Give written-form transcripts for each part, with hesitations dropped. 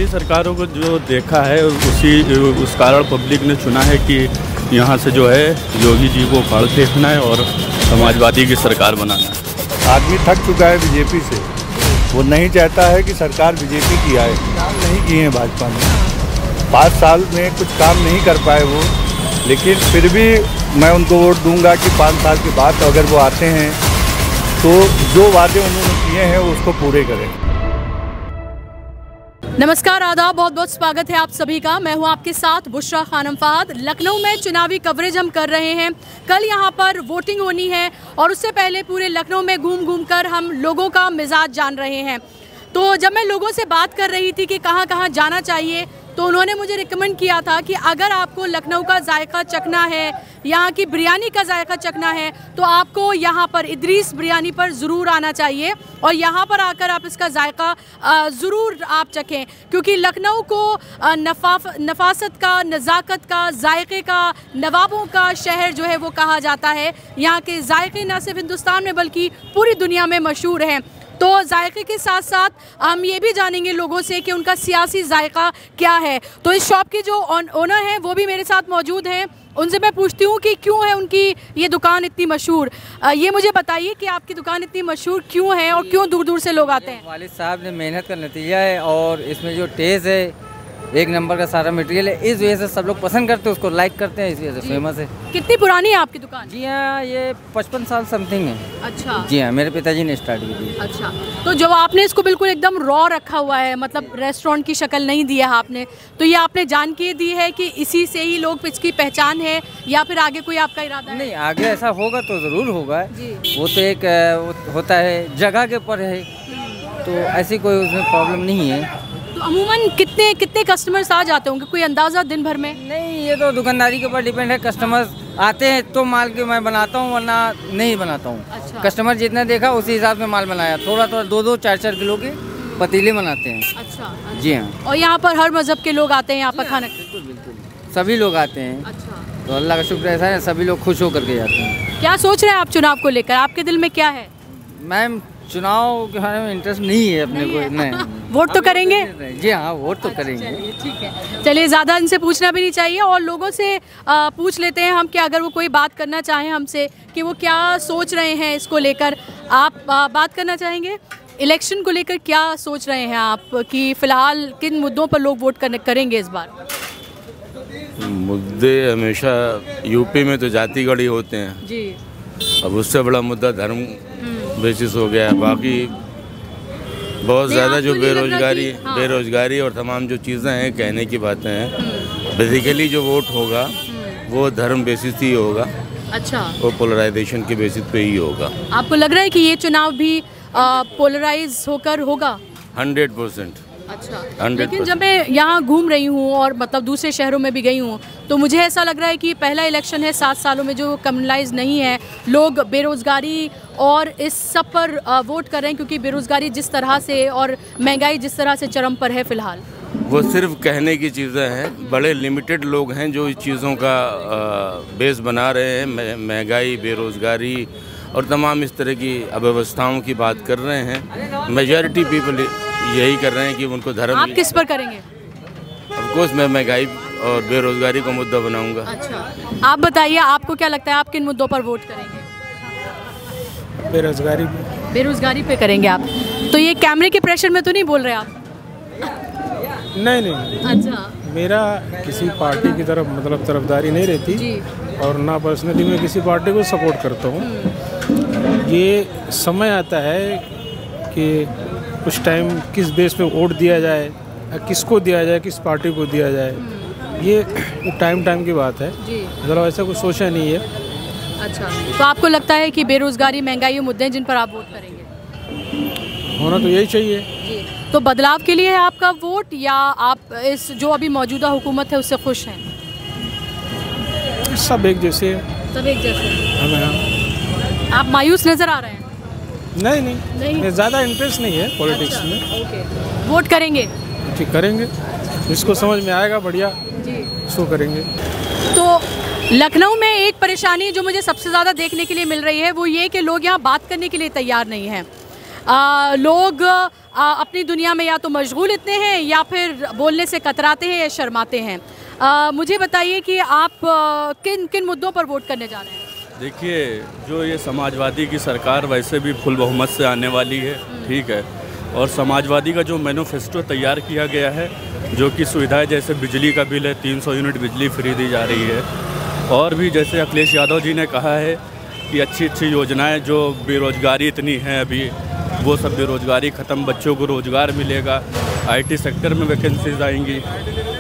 पिछली सरकारों को जो देखा है उस कारण पब्लिक ने चुना है कि यहाँ से जो है योगी जी को उखाड़ फेंकना है और समाजवादी की सरकार बनाना है। आदमी थक चुका है बीजेपी से, वो नहीं चाहता है कि सरकार बीजेपी की आए। काम नहीं किए हैं भाजपा ने, 5 साल में कुछ काम नहीं कर पाए वो, लेकिन फिर भी मैं उनको वोट दूंगा कि 5 साल के बाद अगर वो आते हैं तो जो वादे उन्होंने किए हैं उसको पूरे करें। नमस्कार, आदाब, बहुत बहुत स्वागत है आप सभी का। मैं हूं आपके साथ बुशरा खानम फहद। लखनऊ में चुनावी कवरेज हम कर रहे हैं। कल यहां पर वोटिंग होनी है और उससे पहले पूरे लखनऊ में घूम घूम कर हम लोगों का मिजाज जान रहे हैं। तो जब मैं लोगों से बात कर रही थी कि कहां कहां जाना चाहिए, तो उन्होंने मुझे रिकमेंड किया था कि अगर आपको लखनऊ का जायका चखना है, यहाँ की बिरयानी का जायका चखना है, तो आपको यहाँ पर इदरीस बिरयानी पर ज़रूर आना चाहिए और यहाँ पर आकर आप इसका जायका ज़रूर आप चखें, क्योंकि लखनऊ को नफासत का, नज़ाकत का, जायके का, नवाबों का शहर जो है वो कहा जाता है। यहाँ के जायके न सिर्फ हिंदुस्तान में बल्कि पूरी दुनिया में मशहूर हैं। तो जायके के साथ साथ हम ये भी जानेंगे लोगों से कि उनका सियासी जायका क्या है। तो इस शॉप के जो ओनर हैं वो भी मेरे साथ मौजूद हैं। उनसे मैं पूछती हूँ कि क्यों है उनकी ये दुकान इतनी मशहूर। ये मुझे बताइए कि आपकी दुकान इतनी मशहूर क्यों है और क्यों दूर दूर से लोग आते हैं। वालिद साहब ने मेहनत का नतीजा है और इसमें जो टेस्ट है, एक नंबर का सारा मटेरियल है, इस वजह से सब लोग पसंद करते हैं, उसको लाइक करते हैं, इस वजह से फेमस है। कितनी पुरानी है आपकी दुकान? जी हाँ, ये 55 साल समथिंग है। अच्छा। जी हाँ, मेरे पिताजी ने स्टार्ट की थी। अच्छा, तो जब आपने इसको बिल्कुल एकदम रॉ रखा हुआ है, मतलब रेस्टोरेंट की शक्ल नहीं दिया है आपने, तो ये आपने जान के दी है कि इसी से ही लोग इसकी पहचान है या फिर आगे कोई आपका इरादा है? नहीं, आगे ऐसा होगा तो ज़रूर होगा जी। वो तो एक होता है, जगह के ऊपर है, तो ऐसी कोई उसमें प्रॉब्लम नहीं है। तो अमूमन कितने कस्टमर्स आ जाते होंगे, कोई अंदाज़ा दिन भर में? नहीं, ये तो दुकानदारी के ऊपर डिपेंड है। कस्टमर्स आते हैं तो माल के मैं बनाता हूँ, वरना नहीं बनाता हूँ। अच्छा। कस्टमर जितना देखा उसी हिसाब से माल बनाया, थोड़ा 2-2, 4-4 किलो के पतीले बनाते हैं। अच्छा। जी हाँ। और यहाँ पर हर मजहब के लोग आते हैं यहाँ पर खाना? बिल्कुल, सभी लोग आते हैं। अच्छा। तो अल्लाह का शुक्र ऐसा है, सभी लोग खुश होकर के जाते हैं। क्या सोच रहे हैं आप चुनाव को लेकर? आपके दिल में क्या है? मैम, चुनाव के बारे में इंटरेस्ट नहीं है अपने को। नहीं। वोट तो करेंगे? जी हाँ, वोट तो करेंगे। ठीक है, चलिए, ज़्यादा इनसे पूछना भी नहीं चाहिए और लोगों से पूछ लेते हैं हम कि अगर वो कोई बात करना चाहें हमसे कि वो क्या सोच रहे हैं इसको लेकर। आप बात करना चाहेंगे इलेक्शन को लेकर? क्या सोच रहे हैं आप कि फ़िलहाल किन मुद्दों पर लोग वोट करेंगे इस बार? मुद्दे हमेशा यूपी में तो जाति गढ़ी होते हैं जी। अब उससे बड़ा मुद्दा धर्म बेसिस हो गया है। बाकी बहुत ज़्यादा जो बेरोजगारी और तमाम जो चीज़ें हैं, कहने की बातें हैं, बेसिकली जो वोट होगा वो धर्म बेसिस ही होगा। अच्छा। और पोलराइजेशन के बेसिस पे ही होगा। आपको लग रहा है कि ये चुनाव भी पोलराइज होकर होगा? 100%। अच्छा। लेकिन जब मैं यहाँ घूम रही हूँ और मतलब दूसरे शहरों में भी गई हूँ, तो मुझे ऐसा लग रहा है कि पहला इलेक्शन है 7 सालों में जो कम्युनलाइज नहीं है। लोग बेरोज़गारी और इस सब पर वोट कर रहे हैं, क्योंकि बेरोज़गारी जिस तरह से और महंगाई जिस तरह से चरम पर है फ़िलहाल। वो सिर्फ कहने की चीज़ें हैं। बड़े लिमिटेड लोग हैं जो इस चीज़ों का बेस बना रहे हैं। महंगाई, बेरोज़गारी और तमाम इस तरह की अव्यवस्थाओं की बात कर रहे हैं। मेजॉरिटी पीपल यही कर रहे हैं कि उनको धर्म। आप किस पर करेंगे? ऑफ कोर्स मैं महंगाई और बेरोजगारी को मुद्दा बनाऊंगा। अच्छा, आप बताइए, आपको क्या लगता है आप किन मुद्दों पर वोट करेंगे? बेरोजगारी पे करेंगे आप? तो ये कैमरे के प्रेशर में तो नहीं बोल रहे आप? नहीं। अच्छा। मेरा किसी पार्टी की तरफ मतलब तरफदारी नहीं रहती जी। और ना पर्सनली मैं किसी पार्टी को सपोर्ट करता हूँ। ये समय आता है कि कुछ टाइम किस बेस पे वोट दिया जाए, किसको दिया जाए, किस पार्टी को दिया जाए, ये टाइम की बात है। ज़रा ऐसा कुछ सोचा नहीं है। अच्छा, तो आपको लगता है कि बेरोजगारी, महंगाई मुद्दे हैं जिन पर आप वोट करेंगे? होना तो यही चाहिए जी। तो बदलाव के लिए है आपका वोट, या आप इस जो अभी मौजूदा हुकूमत है उससे खुश हैं? सब एक जैसे। सब एक जैसे। आप मायूस नज़र आ रहे हैं? नहीं। ज़्यादा इंटरेस्ट नहीं है पॉलिटिक्स में। ओके। वोट करेंगे? जी, करेंगे। जिसको समझ में आएगा बढ़िया जी, उसको करेंगे। तो लखनऊ में एक परेशानी जो मुझे सबसे ज़्यादा देखने के लिए मिल रही है वो ये कि लोग यहाँ बात करने के लिए तैयार नहीं हैं। लोग अपनी दुनिया में या तो मशगूल इतने हैं या फिर बोलने से कतराते हैं या शर्माते हैं। मुझे बताइए कि आप किन किन मुद्दों पर वोट करने जा रहे हैं? देखिए, जो ये समाजवादी की सरकार वैसे भी फुल बहुमत से आने वाली है, ठीक है, और समाजवादी का जो मैनिफेस्टो तैयार किया गया है, जो कि सुविधाएं जैसे बिजली का बिल है, 300 यूनिट बिजली फ्री दी जा रही है, और भी जैसे अखिलेश यादव जी ने कहा है कि अच्छी अच्छी योजनाएं, जो बेरोज़गारी इतनी है अभी, वो सब बेरोज़गारी ख़त्म, बच्चों को रोज़गार मिलेगा, IT सेक्टर में वैकेंसीज आएंगी।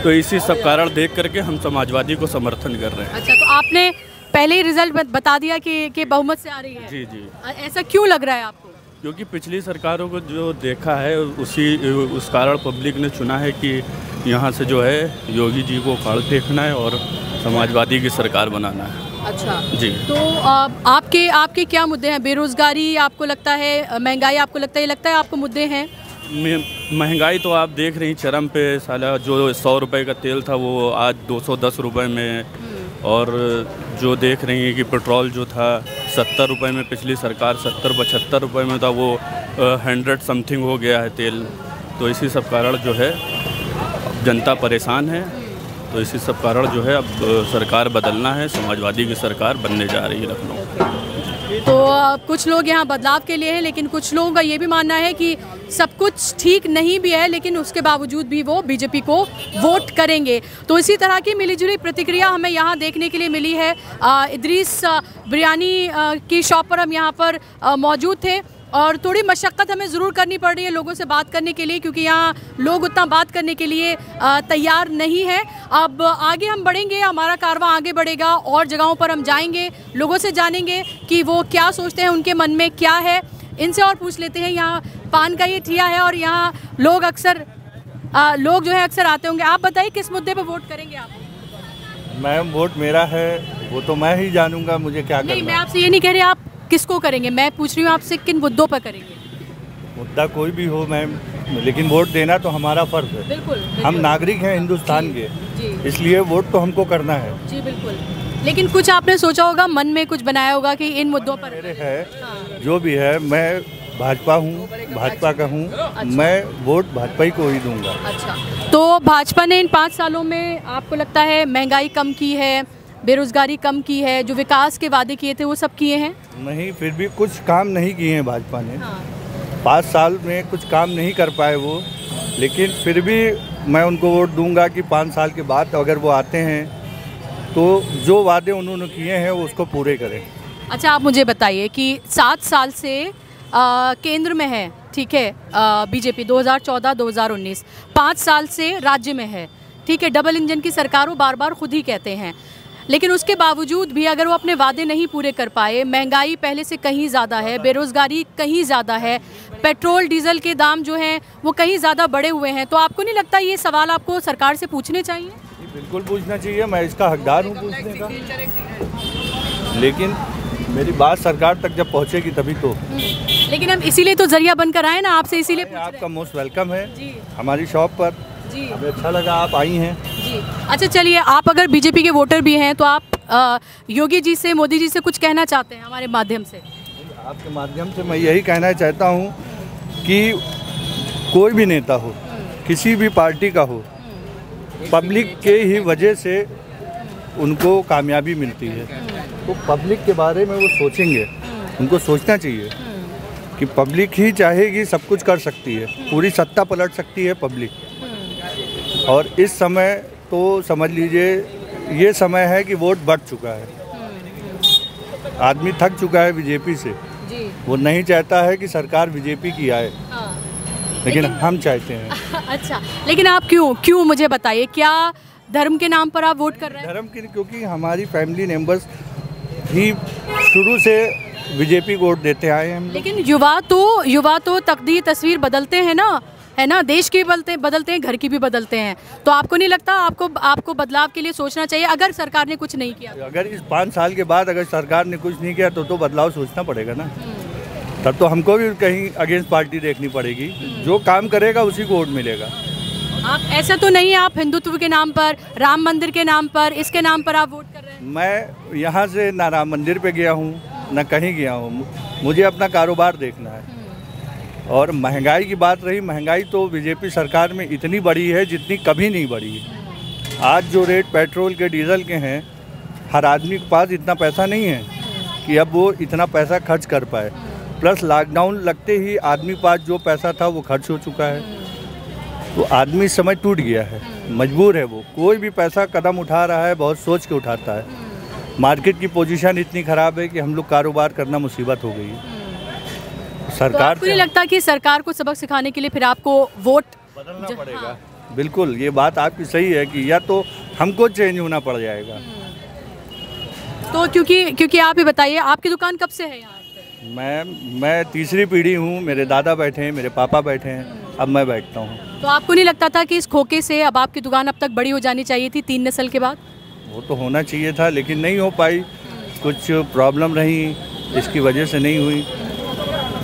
तो इसी सब कारण देख करके हम समाजवादी को समर्थन कर रहे हैं। अच्छा, तो आपने पहले ही रिजल्ट बता दिया कि बहुमत से आ रही है? जी जी। ऐसा क्यों लग रहा है आपको? क्योंकि पिछली सरकारों को जो देखा है उस कारण पब्लिक ने चुना है कि यहाँ से जो है योगी जी को उखाड़ फेंकना है और समाजवादी की सरकार बनाना है। अच्छा जी। तो आपके क्या मुद्दे हैं? बेरोजगारी आपको लगता है, महंगाई आपको लगता है आपको मुद्दे हैं? महंगाई तो आप देख रही चरम पे, साला जो 100 रुपये का तेल था वो आज 210 रुपये में, और जो देख रही हैं कि पेट्रोल जो था 70 रुपये में, पिछली सरकार 70-75 रुपये में था, वो 100 समथिंग हो गया है तेल। तो इसी सब कारण जो है जनता परेशान है, तो इसी सब कारण जो है अब सरकार बदलना है, समाजवादी की सरकार बनने जा रही है लखनऊ। तो कुछ लोग यहाँ बदलाव के लिए हैं, लेकिन कुछ लोगों का ये भी मानना है कि सब कुछ ठीक नहीं भी है, लेकिन उसके बावजूद भी वो बीजेपी को वोट करेंगे। तो इसी तरह की मिलीजुली प्रतिक्रिया हमें यहाँ देखने के लिए मिली है। इदरीस बिरयानी की शॉप पर हम यहाँ पर मौजूद थे, और थोड़ी मशक्क़त हमें ज़रूर करनी पड़ रही है लोगों से बात करने के लिए, क्योंकि यहाँ लोग उतना बात करने के लिए तैयार नहीं है। अब आगे हम बढ़ेंगे, हमारा कारवां आगे बढ़ेगा और जगहों पर हम जाएंगे, लोगों से जानेंगे कि वो क्या सोचते हैं, उनके मन में क्या है। इनसे और पूछ लेते हैं। यहाँ पान का ये ठिया है और यहाँ लोग जो है अक्सर आते होंगे। आप बताइए किस मुद्दे पर वोट करेंगे आप? मैम, वोट मेरा है, वो तो मैं ही जानूँगा, मुझे क्या करना। नहीं, मैं आपसे ये नहीं कह रही आप किसको करेंगे, मैं पूछ रही हूँ आपसे किन मुद्दों पर करेंगे? मुद्दा कोई भी हो मैम, लेकिन वोट देना तो हमारा फर्ज है। बिल्कुल। हम नागरिक हैं हिंदुस्तान के, इसलिए वोट तो हमको करना है। जी बिल्कुल। लेकिन कुछ आपने सोचा होगा, मन में कुछ बनाया होगा कि इन मुद्दों पर मेरे है। जो भी है, मैं भाजपा हूँ, भाजपा का हूँ। अच्छा। मैं वोट भाजपा ही को ही दूंगा। अच्छा, तो भाजपा ने इन 5 सालों में आपको लगता है महंगाई कम की है, बेरोजगारी कम की है, जो विकास के वादे किए थे वो सब किए हैं? नहीं, फिर भी कुछ काम नहीं किए हैं भाजपा ने। 5 साल में कुछ काम नहीं कर पाए वो, लेकिन फिर भी मैं उनको वोट दूंगा कि 5 साल के बाद अगर वो आते हैं तो जो वादे उन्होंने किए हैं वो उसको पूरे करें। अच्छा, आप मुझे बताइए कि 7 साल से केंद्र में है, ठीक है, बीजेपी 2014-2019, 5 साल से राज्य में है, ठीक है, डबल इंजन की सरकार वो बार बार खुद ही कहते हैं, लेकिन उसके बावजूद भी अगर वो अपने वादे नहीं पूरे कर पाए, महंगाई पहले से कहीं ज़्यादा है, बेरोज़गारी कहीं ज़्यादा है, पेट्रोल डीजल के दाम जो हैं वो कहीं ज़्यादा बढ़े हुए हैं, तो आपको नहीं लगता ये सवाल आपको सरकार से पूछने चाहिए? बिल्कुल पूछना चाहिए, मैं इसका हकदार हूँ पूछने का, लेकिन मेरी बात सरकार तक जब पहुँचेगी तभी तो। लेकिन हम इसीलिए तो जरिया बनकर आए ना आपसे, इसीलिए आपका मोस्ट वेलकम है हमारी शॉप पर जी। हमें अच्छा लगा आप आई हैं जी। अच्छा चलिए, आप अगर बीजेपी के वोटर भी हैं तो आप योगी जी से, मोदी जी से कुछ कहना चाहते हैं हमारे माध्यम से? आपके माध्यम से मैं यही कहना चाहता हूँ कि कोई भी नेता हो, किसी भी पार्टी का हो, पब्लिक के ही वजह से उनको कामयाबी मिलती है। तो पब्लिक के बारे में वो सोचेंगे, उनको सोचना चाहिए कि पब्लिक ही चाहेगी सब कुछ कर सकती है, पूरी सत्ता पलट सकती है पब्लिक। और इस समय तो समझ लीजिए ये समय है कि वोट बढ़ चुका है, आदमी थक चुका है बीजेपी से जी। वो नहीं चाहता है कि सरकार बीजेपी की आए, लेकिन हम चाहते हैं। अच्छा, लेकिन आप क्यों मुझे बताइए, क्या धर्म के नाम पर आप वोट कर रहे हैं? धर्म के, क्योंकि हमारी फैमिली मेंबर्स ही शुरू से बीजेपी को वोट देते आए हैं हम। लेकिन युवा तो तकदीर तस्वीर बदलते हैं ना, है ना, देश की बदलते हैं, घर की भी बदलते हैं, तो आपको नहीं लगता आपको बदलाव के लिए सोचना चाहिए? अगर सरकार ने कुछ नहीं किया, अगर इस 5 साल के बाद अगर सरकार ने कुछ नहीं किया तो बदलाव सोचना पड़ेगा ना, तब तो हमको भी कहीं अगेंस्ट पार्टी देखनी पड़ेगी, जो काम करेगा उसी को वोट मिलेगा। आप ऐसा तो नहीं है आप हिंदुत्व के नाम पर, राम मंदिर के नाम पर, इसके नाम पर आप वोट कर रहे हैं? मैं यहाँ से ना राम मंदिर पे गया हूँ ना कहीं गया हूँ, मुझे अपना कारोबार देखना है, और महंगाई की बात रही, महंगाई तो बीजेपी सरकार में इतनी बढ़ी है जितनी कभी नहीं बढ़ी है। आज जो रेट पेट्रोल के, डीजल के हैं, हर आदमी के पास इतना पैसा नहीं है कि अब वो इतना पैसा खर्च कर पाए। प्लस लॉकडाउन लगते ही आदमी के पास जो पैसा था वो खर्च हो चुका है, तो आदमी इस समय टूट गया है, मजबूर है वो। कोई भी पैसा कदम उठा रहा है बहुत सोच के उठाता है। मार्केट की पोजीशन इतनी ख़राब है कि हम लोग कारोबार करना मुसीबत हो गई है। सरकार, तो आपको नहीं लगता कि सरकार को सबक सिखाने के लिए फिर आपको वोट बदलना पड़ेगा? बिल्कुल, ये बात आपकी सही है कि या तो हमको चेंज होना पड़ जाएगा। तो क्योंकि आप ही बताइए, आपकी दुकान कब से है यहाँ पे? मैं तीसरी पीढ़ी हूँ। मेरे दादा बैठे हैं, मेरे पापा बैठे हैं, अब मैं बैठता हूँ। तो आपको नहीं लगता था कि इस खोखे से अब आपकी दुकान अब तक बड़ी हो जानी चाहिए थी 3 नस्ल के बाद? वो तो होना चाहिए था, लेकिन नहीं हो पाई। कुछ प्रॉब्लम रही, इसकी वजह से नहीं हुई।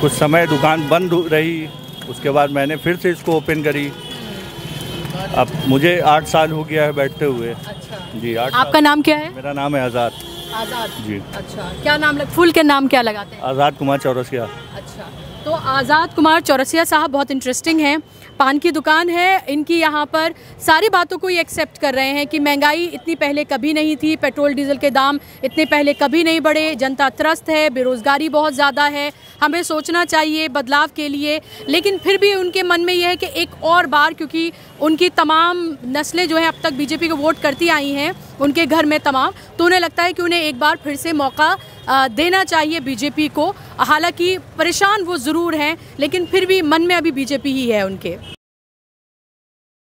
कुछ समय दुकान बंद रही, उसके बाद मैंने फिर से इसको ओपन करी। अब मुझे 8 साल हो गया है बैठते हुए। अच्छा जी, 8 आपका नाम क्या है? मेरा नाम है आज़ाद। आज़ाद जी। अच्छा, क्या नाम फुल के नाम क्या लगाते हैं? आज़ाद कुमार चौरसिया। अच्छा, तो आज़ाद कुमार चौरसिया साहब बहुत इंटरेस्टिंग हैं। पान की दुकान है इनकी, यहाँ पर सारी बातों को ये एक्सेप्ट कर रहे हैं कि महंगाई इतनी पहले कभी नहीं थी, पेट्रोल डीजल के दाम इतने पहले कभी नहीं बढ़े, जनता त्रस्त है, बेरोज़गारी बहुत ज़्यादा है, हमें सोचना चाहिए बदलाव के लिए। लेकिन फिर भी उनके मन में यह है कि एक और बार, क्योंकि उनकी तमाम नस्लें जो हैं अब तक बीजेपी को वोट करती आई हैं, उनके घर में तमाम, तो उन्हें लगता है कि उन्हें एक बार फिर से मौका देना चाहिए बीजेपी को। हालांकि परेशान वो ज़रूर हैं, लेकिन फिर भी मन में अभी बीजेपी ही है उनके।